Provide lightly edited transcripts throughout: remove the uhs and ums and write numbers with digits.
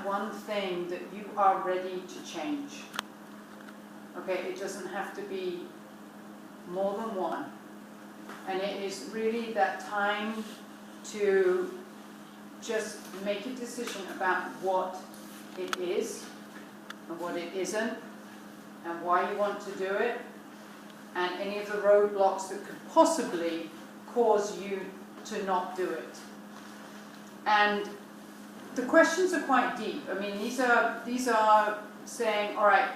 one thing that you are ready to change. Okay, it doesn't have to be more than one. And it is really that time to just make a decision about what it is and what it isn't and why you want to do it and any of the roadblocks that could possibly cause you to not do it. And the questions are quite deep. I mean, these are saying, all right,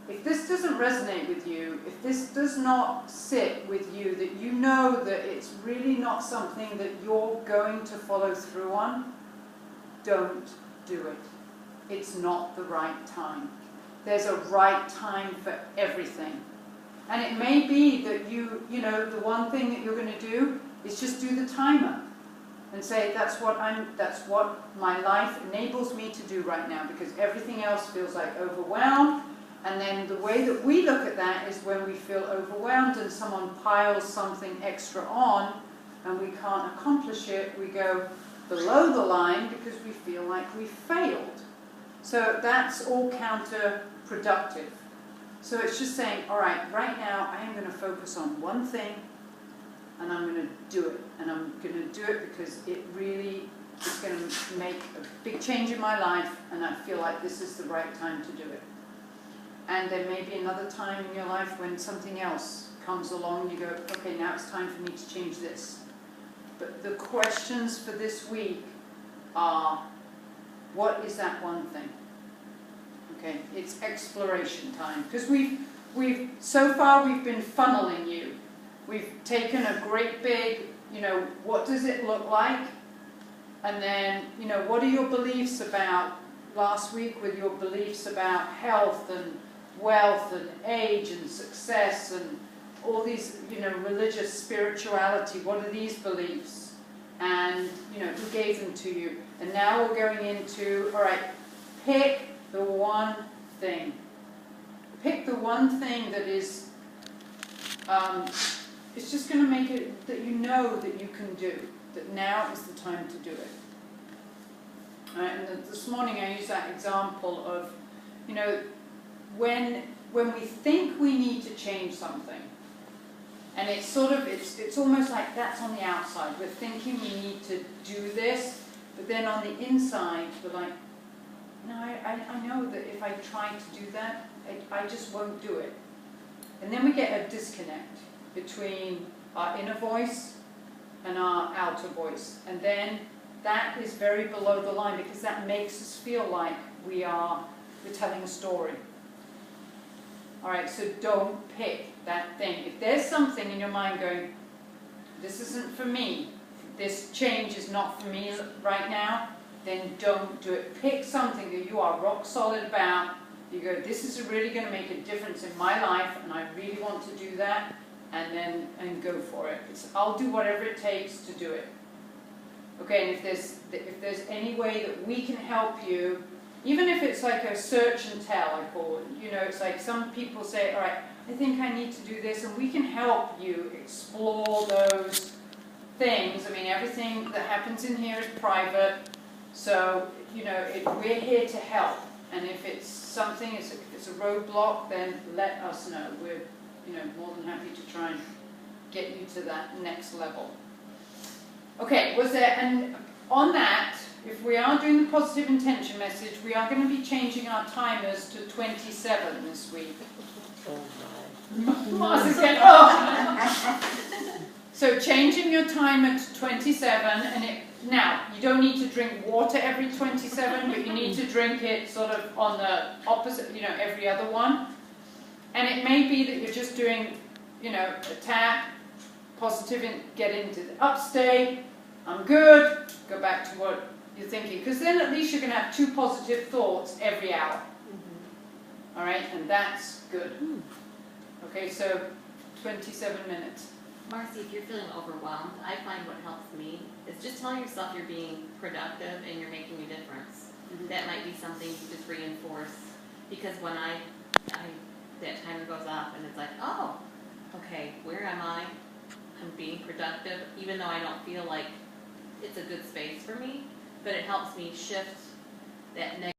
if this doesn't resonate with you, if this does not sit with you, that you know that it's really not something that you're going to follow through on, don't do it. It's not the right time. There's a right time for everything. And it may be that you know, the one thing that you're going to do is just do the timer and say, that's what my life enables me to do right now, because everything else feels like overwhelmed. And then the way that we look at that is when we feel overwhelmed and someone piles something extra on and we can't accomplish it, we go below the line because we feel like we failed. So that's all counterproductive. So it's just saying, all right now I am going to focus on one thing and I'm going to do it. And I'm going to do it because it really is going to make a big change in my life and I feel like this is the right time to do it. And there may be another time in your life when something else comes along and you go, okay, now it's time for me to change this. But the questions for this week are, what is that one thing? Okay, it's exploration time. Because so far we've been funneling you. We've taken a great big, what does it look like? And then, what are your beliefs about, last week with your beliefs about health and wealth and age and success and all these, religious spirituality, what are these beliefs? And, who gave them to you? And now we're going into, all right, pick the one thing. Pick the one thing that is, it's just going to make it that you know that you can do, that now is the time to do it. And this morning I used that example of, when we think we need to change something, and it's almost like that's on the outside. We're thinking we need to do this, but then on the inside we're like, no, I know that if I try to do that, I just won't do it. And then we get a disconnect between our inner voice and our outer voice. And then that is very below the line because that makes us feel like we're telling a story. All right, so don't pick that thing. If there's something in your mind going, this isn't for me, this change is not for me right now, then don't do it. Pick something that you are rock solid about. You go, this is really going to make a difference in my life and I really want to do that, and go for it. I'll do whatever it takes to do it. Okay, and if there's any way that we can help you, even if it's like a search and tell, I call it, it's like some people say, all right, I think I need to do this, and we can help you explore those things. I mean, everything that happens in here is private, so, we're here to help. And if it's something, if it's a roadblock, then let us know. We're, more than happy to try and get you to that next level. Okay, and on that, if we are doing the positive intention message, we are going to be changing our timers to 27 this week. Oh my. Mars is going, oh! So changing your timer to 27, and now, you don't need to drink water every 27, but you need to drink it sort of on the opposite, every other one. And it may be that you're just doing, a tap, positive, get into the upstate, I'm good, go back to what you're thinking. Because then at least you're going to have 2 positive thoughts every hour. Mm-hmm. All right, and that's good. Okay, so 27 minutes. Marcy, if you're feeling overwhelmed, I find what helps me is just telling yourself you're being productive and you're making a difference. Mm-hmm. That might be something you just reinforce. Because when that timer goes off and it's like, oh, okay, where am I? I'm being productive, even though I don't feel like it's a good space for me. But it helps me shift that negative